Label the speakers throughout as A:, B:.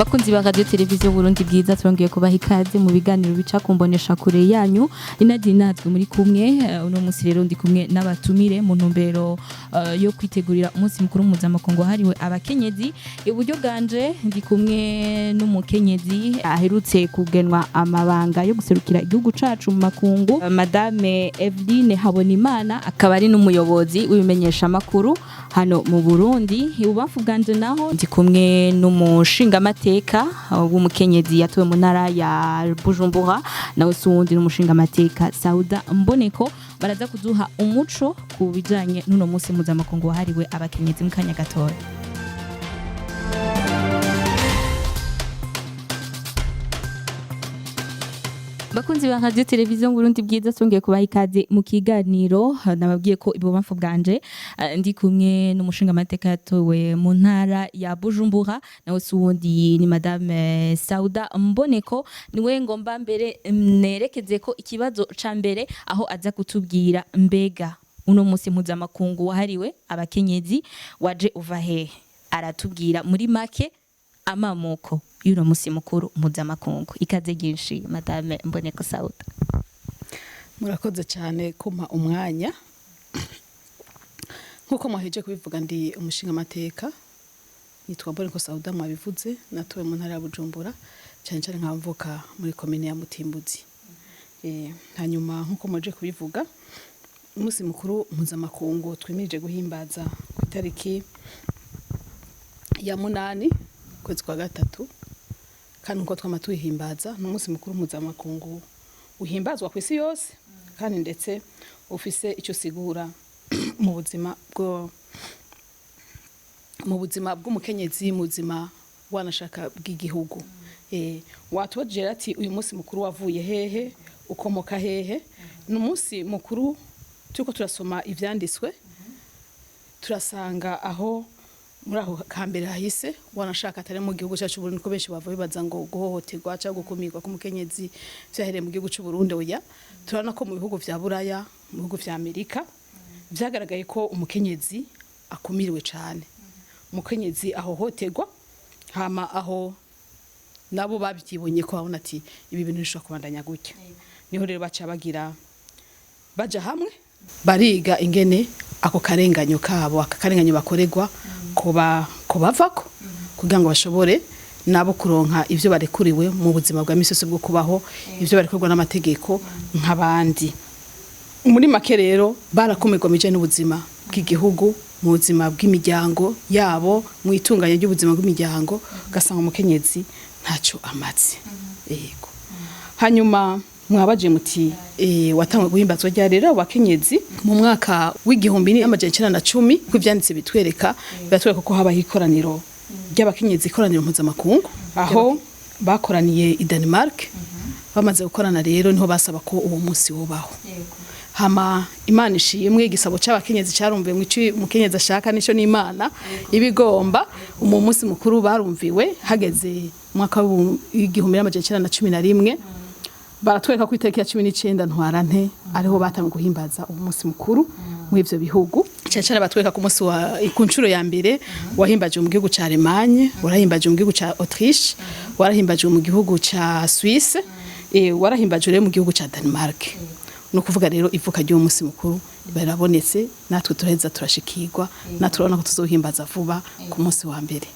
A: Bakunzi ba radio televiziyo Burundi bwiza turongeye kubaha ikaze mu biganiro bica kumbonesha kure yanyu inadi natwe muri kumwe uno munsi rero ndi kumwe n'abatumire mu ntumbero yo kwitegurira umunsi mukuru mpuzamakungu hariwe abakenyezi iburyo ganje ndi kumwe n'umukenyezi aherutse kugenwa amabanga yo guserukira igihugu cacu mu makungu Madame Eveline Habonimana akaba ari n'umuyobozi w'ibimenyesha makuru hano mu Burundi ubamfu bwanje naho ndi kumwe n'umushinga mateka w'umukenyezi yatowe mu ntara ya Bujumbura nawe suwundi n'umushinga mateka Sauda Mboneko baraza kuduha umuco ku bijanye n'uno munsi mpuzamakungu wahariwe abakenyezi mu kanya gatoya. Bakunzi ba radio televiziyo Burundi bwiza twongeye kubaha ikaze mu kiganiro nababwiye ko ibubamfu bwanje ndi kumwe n'umushinga mateka yatowe mu ntara ya Bujumbura nawe suwundi ni Madame Sauda Mboneko niwe ngomba mbere nerekeze ko ikibazo ca mbere aho aza kutubwira mbega uno munsi mpuzamakungu wahariwe abakenyezi waje uva hehe aratubwira muri make amamoko y'uno munsi mukuru mpuzamakungu ikaze ginshi Madame Mboneko Sauda.
B: Murakoze cyane kuma umwanya nkuko mwaheje kubivuga ndi umushinga mateka nitwa Mboneko Sauda mwabivuze natowe mu ntara ya Bujumbura cyane cyane nkamvuka muri commune ya Mutimbuzi. Hanyuma nkuko mwaje kubivuga umunsi mukuru mpuzamakungu twimirije guhimbaza ku itariki ya 8 kwezi kwa gatatu kandi uko twamatuhimbaza n'umunsi mukuru mpuzamakungu uhimbazwa ku isi yose kandi ndetse ufise icyo sigura mu buzima bw'umukenyezi mu buzima wanashaka bw'igihugu. Watubajije ati uyu munsi mukuru wavuye hehe ukomoka hehe n'umunsi mukuru tuko turasoma ivyanditswe turasanga aho muri aho kambere hahise wanashaka atari mu gihugu cyacu Burundi ko benshi bava bibaza ngo guhohoterwa cyangwa gukumirwa k'umukenyezi vyahereye mu gihugu cy'u Burundi oya turana ko mu bihugu vya Buraya mu bihugu vya Amerika vyagaragaye ko umukenyezi akumiriwe cyane umukenyezi ahohoterwa hama aho nabo babyibonye ko babona ati ibi bintu bishobora kubandanya gutya niho rero baca baja hamwe bariga ingene ako karenganyo kabo akakarenganyo bakoregwa kubavako kugira ngo bashobore nabo kuronka ivyo barekuriwe mu buzima bwa misose bwo kubaho ivyo barekurwa n'amategeko nk'abandi. Muri make rero barakomerwa mije n'ubuzima bw'igihugu mu buzima bw'imiryango yabo mu itunganya ry'ubuzima bw'imiryango gasanga umukenyezi ntaco amaze. Yego hanyuma mwabaje muti watangwe guhimbazwa rya rero abakenyezi mu mwaka w'igihumbi ni amajana 910 kw'ivyanditse bitwereka ko habaho ikoraniro ry'abakenyezi ikoraniro mpuzamakungu aho bakoraniye i Denmark bamaze gukorana rero niho basaba ko uwo munsi wobaho. Hama Imana ishimwe igisabo c'abakenyezi carumviwe mu mukenyezi ashaka nico n'Imana ibigomba umu munsi mukuru barumviwe hageze mwaka w'igihumbi n'amajana 911 baratwereka ku itariki ya 19 ntwarante ariho batamwe guhimbaza umunsi mukuru mu ivyo bihugu cyane batwereka ku munsi wa ikuncuro ya mbere wahimbaje mu gihugu ca Allemagne warahimbaje mu gihugu ca Autriche warahimbaje mu gihugu ca Suisse warahimbaje rero mu gihugu ca Denmark no kuvuga rero ivuka ry'uwo munsi mukuru barabonetse natwe turaheza turashikirwa naturabona ko tuzohimbaza vuba ku munsi wa mbere.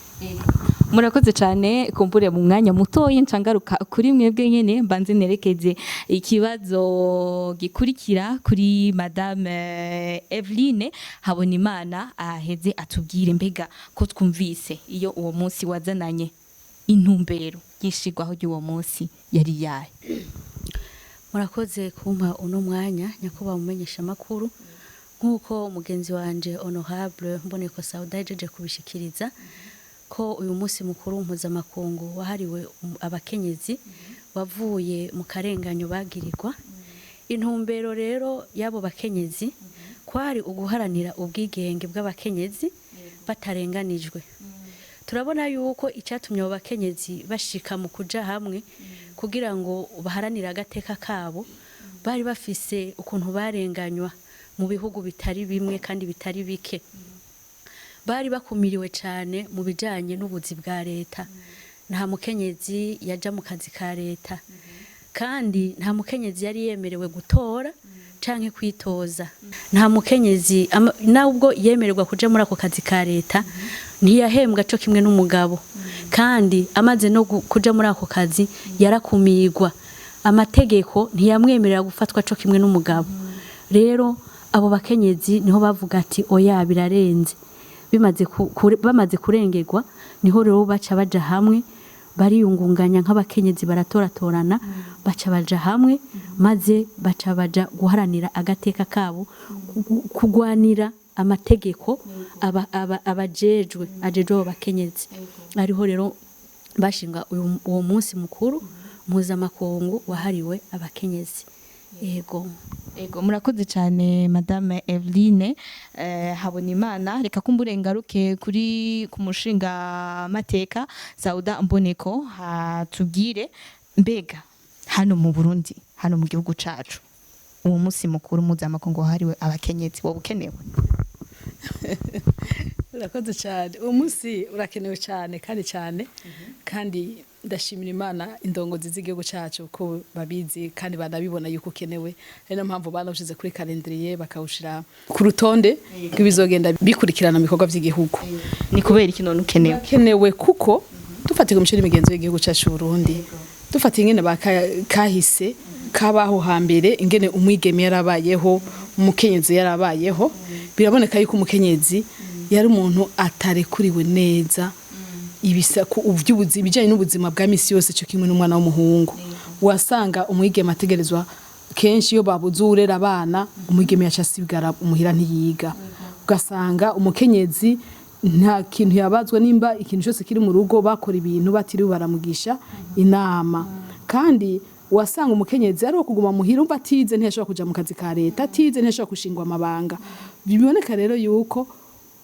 A: Murakoze cyane kumbure mu mwanya mutoye ncangaruka kuri mwebwe nyene mbanze nerekeze ikibazo gikurikira kuri Madame Eveline Habonimana aheze atubwire mbega ko twumvise iyo uwo munsi wazananye intumbero yishigwaho y'uwo munsi yari yaye.
C: Murakoze kumpa uno mwanya nyakuba mumenyesha makuru nkuko mugenzi wanje Honorable Mboneko Sauda yajeje kubishikiriza ko uyu munsi mukuru mpuzamakungu wahariwe abakenyezi wavuye mu karenganyo bagirirwa. Intumbero rero yabo bakenyezi kwari uguharanira ubwigenge bw'abakenyezi batarenganijwe. Turabona yuko icatumye abo bakenyezi bashika mu kuja hamwe kugira ngo baharanira agateka kabo bari bafise ukuntu barenganywa mu bihugu bitari bimwe kandi bitari bike. Bari bakumiriwe cyane mu bijanye n'ubuzi bwa leta nta mukenyezi yaja mu kazi ka leta kandi nta mukenyezi yari yemerewe gutora canke kwitoza nta mukenyezi nubwo yemererwa kuja muri ako kazi ka leta ntiyahembwa co kimwe n'umugabo kandi amaze no kuja muri ako kazi yarakumigwa amategeko ntiyamwemerera gufatwa co kimwe n'umugabo rero abo bakenyezi niho bavuga ati oya birarenze bamaze kurengerwa niho rero baca baja hamwe bariyungunganya nk'abakenyezi baratoratorana baca baja hamwe maze baca baja guharanira agateka kabo kugwanira amategeko abajejwe abo bakenyezi ariho rero bashinga uwo munsi mukuru mpuzamakungu wahariwe abakenyezi ego
A: murakoze cyane madame Eveline Habonimana reka kumburengaruke ku mushinga mateka Sauda Mboneko hatubwire mbega hano mu Burundi hano mu gihugu cacu uwo munsi mukuru mpuzamakungu wahariwe abakenyezi wowe ukenewe
B: urakoze cyane uwo munsi urakenewe cyane kandi ndashimira Imana indongozi z'igihugu cyacu ko babizi kandi banabibona yuko ukenewe ari no mpamvu banawushize kuri calendrier bakawushira ku rutonde rw'ibizogenda bikurikirana mu bikorwa by'igihugu
A: ni kubera iki none
B: ukenewe kuko dufatiye umuco n'imigenzo y'igihugu cyacu Burundi dufatiye ingene bakahise kabaho hambere ingene umwigeme yarabayeho umukenyezi yarabayeho biraboneka yuko umukenyezi yari umuntu atarekuriwe neza ibisa ku uvyubuzi bijanye n'ubuzima bwa misi yose cyo kimwe n'umwana w'umuhungu wasanga umwigeme ategerezwa kenshi iyo babuze urera abana umwigeme yacasigara umuhira ntiyiga ugasanga umukenyezi nta kintu yabazwa nimba ikintu cyose kiri mu rugo bakora ibintu batiriwe baramugisha inama kandi wasanga umukenyezi ari kuguma muhira umva atize ntiyashobora kuja mu kazi ka leta atize ntiyashobora gushingwa amabanga biboneka rero yuko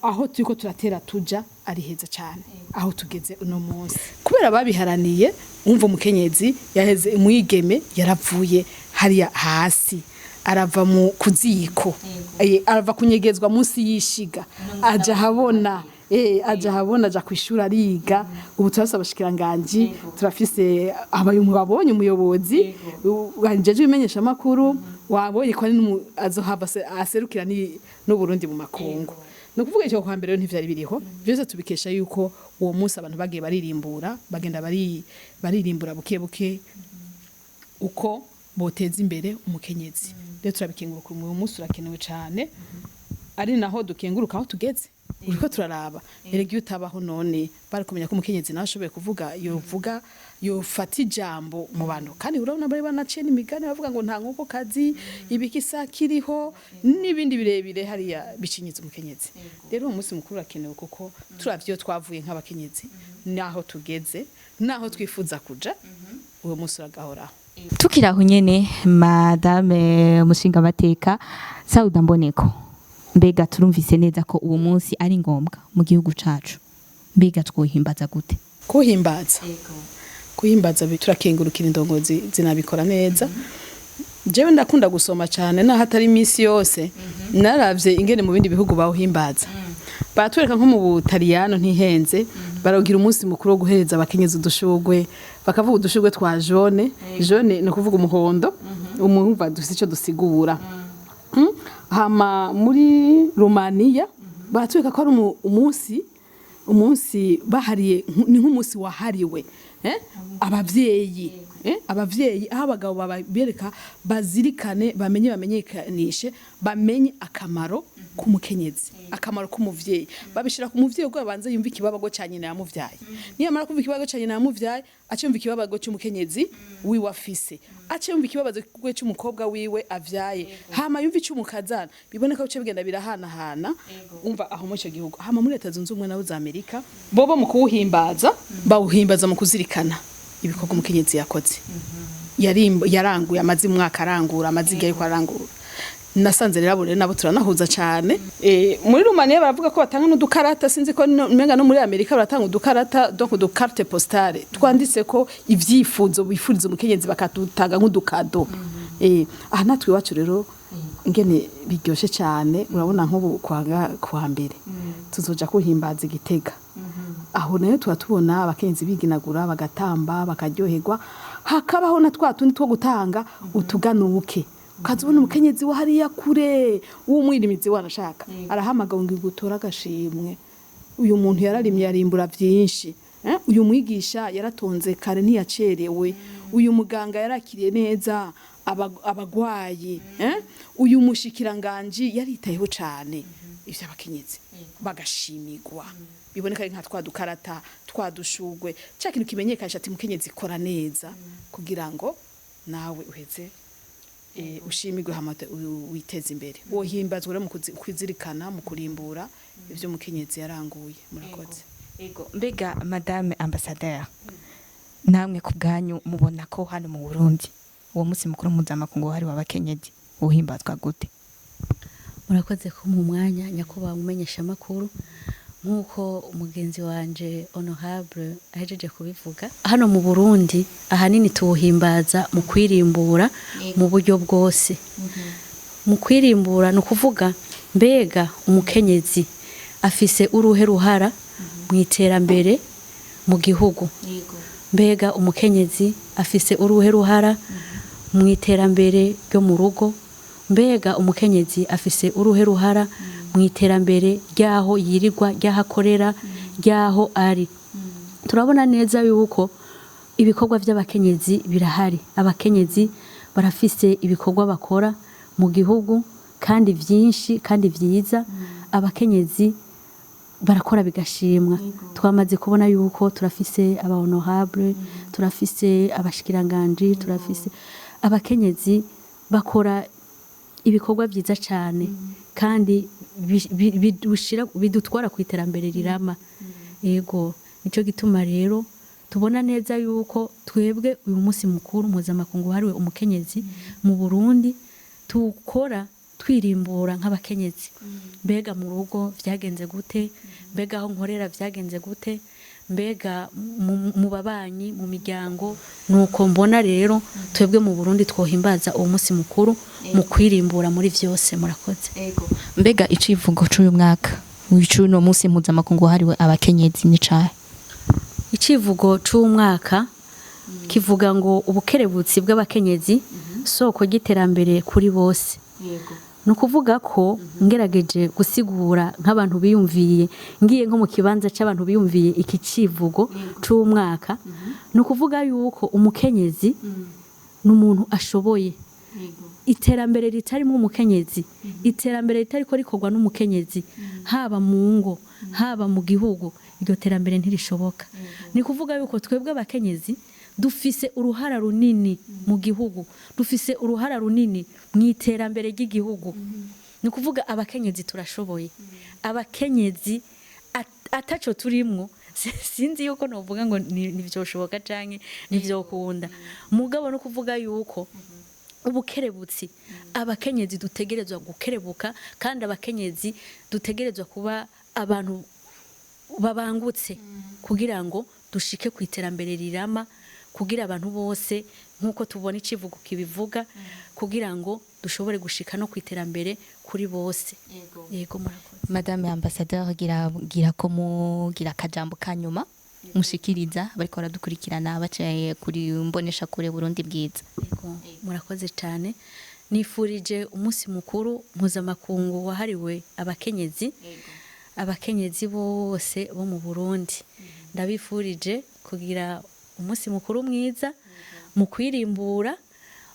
B: aho turiko turatera tuja ari heza cyane aho tugeze uno munsi kubera babiharaniye umva umukenyezi yaheze umwigeme yaravuye hariya hasi arava mu kuziko arava kunyegezwa munsi yishiga aja habona aja kwishura ariga ubu turasaba abashikiranganji turafise ababonye umuyobozi wanjeje bimenyesha makuru wabonye ko ari azohava aserukira n'u Burundi mu makungu no kuvuga icyo kwa mbere ntivyari biriho byose tubikesha yuko uwo munsi abantu bagiye baririmbura bagenda baririmbura buke buke uko boteza imbere umukenyezi rero turabikenguruka uwo munsi urakenewe cyane ari naho dukenguruka aho tugeze uriko turaraba erega utabaho none bari kumenya ko umukenyezi nawe ashoboye kuvuga yofata ijambo mu bantu kandi urabona bari banaciye n'imigani bavuga ngo nta nkoko kazi ibikisa kiriho n'ibindi birebire hariya bicinyiza umukenyezi rero uwo munsi mukuru urakenewe kuko turavyo twavuye nk'abakenyezi naho tugeze naho twifuza kuja uwo munsi uragahoraho
A: tukiraho nyene madame mushinga mateka Sauda Mboneko mbega turumvise neza ko uwo munsi ari ngombwa mu gihugu cacu mbega twohimbaza gute kuhimbaza turakengurukira indongozi zinabikora neza jewe ndakunda gusoma cyane naho atari imisi yose naravye ingene mu bindi bihugu bawuhimbaza batwereka nko mu Butaliyano ntihenze barogira umunsi mukuru wo guhereza abakenyezi udushugwe bakavuga udushugwe twa jaune no kuvuga umuhondo umumva dufite ico dusigura hama muri Romania batwereka ko ari umunsi bahariye ni nk'umunsi wahariwe abavyeyi aho abagabo babereka bazirikane bamenyekanishe bamenye akamaro k'umukenyezi akamaro k'umuvyeyi babishira ku muvyeyi ubwo abanze yumva ikibabago ca nyina yamuvyaye niyamara kumva ikibabago ca nyina yamuvyaye ace yumva ikibabago cy'umukenyezi wiwe afise ace yumva ikibabago cy'umukobwa wiwe avyaye hama yumva icy'umukazana biboneka ko bigenda birahanahana umva aho mu cyo gihugu hama muri Leta Zunze Ubumwe za Amerika bobo mu kuwuhimbaza bawuhimbaza mu kuzirikana ibikorwa umukenyezi yakoze yaranguye amazi mwaka arangura amazi igihe ko arangura nasanze rero abo nabo turanahuza cyane muri Romania baravuga ko batanga n'udukarata sinzi ko menga no muri Amerika baratanga udukarata donc du carte postale twanditse ko ivyifuzo bifuriza umukenyezi bakatutaga nk'udukado aha natwe wacu rero ingene biryoshe cyane urabona nko kwa mbere tuzoja kuhimbaza Igitega
B: aho nayo tuba tubona abakenyezi biginagura bagatamba bakaryoherwa hakabaho na twa tundi two gutanga utuganuke ukazibona umukenyezi wa hariya kure w'umwirimizi wanashaka arahamagawe ngo gutora agashimwe uyu muntu yararimye yarimbura byinshi uyu mwigisha yaratonze kare ntiyacerewe uyu muganga yarakiriye neza abagwayi uyu mushikiranganji yaritayeho cyane ivyo abakenyezi bagashimirwa biboneka nka twadukarata twadushugwe cya kintu kimenyekanisha ati mukenyezi ikora neza kugira ngo nawe uheze ushimirwe hamate witeze imbere wohimbazwe mu kwizirikana mu kurimbura ivyo mukenyezi yaranguye murakoze
A: ego mbega madame ambassadeur namwe ku bwanyu mubona ko hano mu Burundi uwo munsi mukuru mpuzamakungu hari w'abakenyezi uhimbazwa gute
C: murakoze ko mu mwanya nyakuba umenyesha makuru nkuko umugenzi wanje honorable ahejeje kubivuga hano mu Burundi ahanini tuwuhimbaza mu kwirimbura mu buryo bwose mu kwirimbura no kuvuga mbega umukenyezi afise uruhe ruhara mu iterambere mu gihugu mbega umukenyezi afise uruhe ruhara mu iterambere ryo mu rugo mbega umukenyezi afise uruhe ruhara mu iterambere ryaho yirirwa ryahakorera ryaho ari turabona neza yuko ibikorwa by'abakenyezi birahari abakenyezi barafise ibikorwa bakora mu gihugu kandi byinshi kandi byiza abakenyezi barakora bigashimwa twamaze kubona yuko turafise aba honorable turafise abashikiranganje turafise abakenyezi bakora ibikorwa byiza cyane kandi bidutwara ku iterambere rirama yego nico gituma rero tubona neza yuko twebwe uyu munsi mukuru mpuzamakungu hariwe umukenyezi mu Burundi tukora twirimbura nk'abakenyezi mbega mu rugo vyagenze gute mbega aho nkorera vyagenze gute mbega mu babanyi mu miryango nuko mbona rero twebwe mu Burundi twohimbaza uwo munsi mukuru mu kwirimbura muri vyose murakoze
A: ego mbega icivugo c'uyu mwaka w'icuno munsi mpuzamakungu hariwe abakenyezi ni cahe
C: icivugo c'umwaka kivuga ngo ubukerebutsi bw'abakenyezi soko giterambere kuri bose yego nukuvuga ko ngerageje gusigura nk'abantu biyumviye ngiye nko mu kibanza c'abantu biyumviye iki civugo c'umwaka nukuvuga yuko umukenyezi n'umuntu ashoboye iterambere ritarimo umukenyezi iterambere ritariko rikorwa n'umukenyezi haba mu ngo haba mu gihugu iryo terambere ntirishoboka ni kuvuga yuko twebwe abakenyezi dufise uruhara runini mu gihugu dufise uruhara runini mu iterambere ry'igihugu ni kuvuga abakenyezi turashoboye abakenyezi ataco turimwo sinzi yuko novuga ngo nivyoshoboka canke nivyokunda mugabo no kuvuga yuko ubukerebutsi abakenyezi dutegerezwa gukerebuka kandi abakenyezi dutegerezwa kuba abantu babangutse kugira ngo dushike ku iterambere rirama kugira abantu bose nkuko tubona icivugo kibivuga kugira ngo dushobore gushika no kwiterambere kuri bose yego murakoze
A: madame ambassadeur gira ko mugira kajambo kanyuma mushikiriza bariko baradukurikirana bacaye kuri mbonesha kure Burundi bwiza
C: yego murakoze cyane nifurije umunsi mukuru mpuzamakungu wahariwe abakenyezi abakenyezi bose bo mu Burundi ndabifurije kugira umunsi mukuru mwiza mu kwirimbura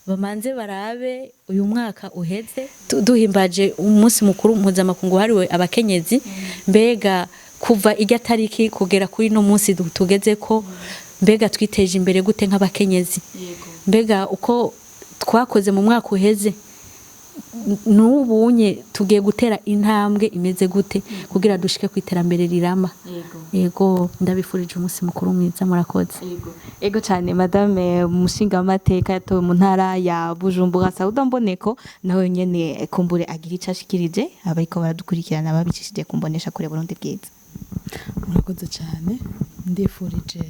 C: bamanze barabe uyu mwaka uheze duhimbaje umunsi mukuru mpuzamakungu hariwe abakenyezi mbega kuva irya tariki kugera kuri no munsi tugeze ko mbega twiteje imbere gute nk'abakenyezi mbega uko twakoze mu mwaka uheze n'ubunye tugiye gutera intambwe imeze gute kugira dushike ku iterambere rirama yego ndabifurije umunsi mukuru mwiza murakoze
A: ego cyane madame umushinga w'amateka yatowe mu ntara ya Bujumbura Sauda Mboneko nawe nyene kumbure agira icashikirije abariko baradukurikirana babicishije kumbonesha kure Burundi bwiza
B: murakoze cyane ndifurije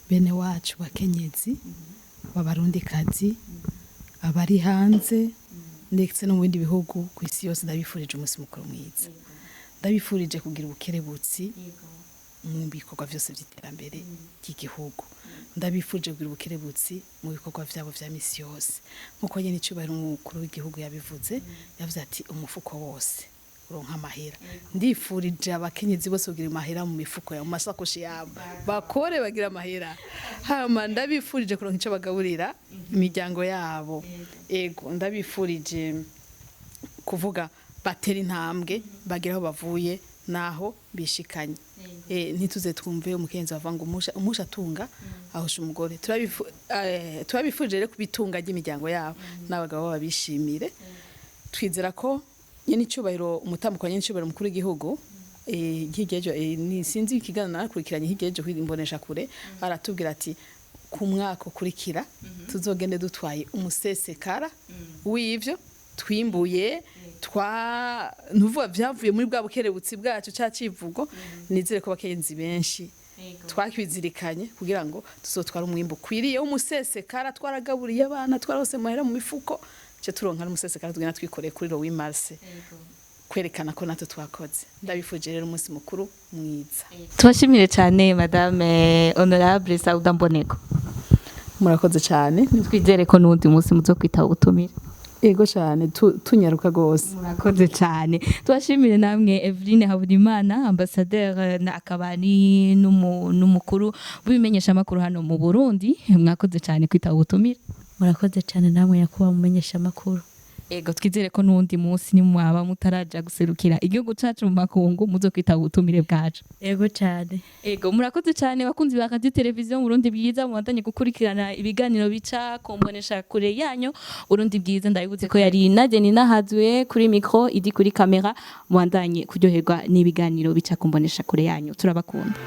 B: bene wacu bakenyezi b'abarundi kazi abari hanze ndetse no mu bindi bihugu ku isi yose ndabifurije umunsi mukuru mwiza ndabifurije kugira ubukerebutsi mu bikorwa byose by'iterambere ry'igihugu ndabifuje kugira ubukerebutsi mu bikorwa byabo vya misi yose nkuko nyene icubahiro umukuru w'igihugu yabivuze yavuze ati umufuko wose uronka amahera ndifurije abakenyezi bose kugira amahera mu mifuko ya mu masakoshi yabo bakore bagira amahera hama ndabifurije kuronka ico bagaburira imiryango yabo ego ndabifurije kuvuga batera intambwe bagira aho bavuye naho bishikanye ntituze twumve umukenzi bavanga umusha atunga ahosha umugore turabifurije rero kubitunga ry'imiryango yabo n'abagabo babishimire twizera ko nyene icubahiro umutambuko nyene icubahiro mukuru w'igihugu higejo ni sinzi ikiganiro nakurikiranye higejo kwimbonesha kure aratubwira ati ku mwaka ukurikira tuzogende dutwaye umusesekara w'ivyo twimbuye ntuvuga byavuye muri bwa bukerebutsi bwacu cyacivugo nizere ko bakenzi benshi twakwizirikanye kugira ngo tuzotwara umwimbo kwiriye umusesekara twaragaburiye abana twarose mahera mu mifuko cyo turonka n'umusesekara tugena twikoreye kuri Rowi Marse kwerekana ko nato twakoze ndabifuje rero umunsi mukuru mwiza
A: tubashimire cyane madame honorable Sauda Mboneko
B: murakoze cyane
A: twizere ko n'undi munsi muzo kwitaho ubutumire
B: ego cyane tunyaruka gose
A: murakoze cyane tubashimire namwe Eveline Haburimana ambassadeur na akabani n'umukuru bimenyesha makuru hano mu Burundi mwakoze cyane kwitaho ubutumire
C: murakoze cyane namwe yakuba mumenyesha makuru
A: ego twizere ko n'undi munsi ni mwaba mutaraja guserukira igihugu cacu mu makungu muzo kwita ubutumire bwacu
C: ego cyane
A: ego murakoze cyane bakunzi ba Radio Television Burundi bwiza mubandanye gukurikirana ibiganiro bica kombonesha kure yanyu Burundi bwiza ndabibuze ko yari Nadia Ninahazwe kuri micro idi kuri kamera mubandanye kuryoherwa n'ibiganiro bica kombonesha kure yanyu turabakunda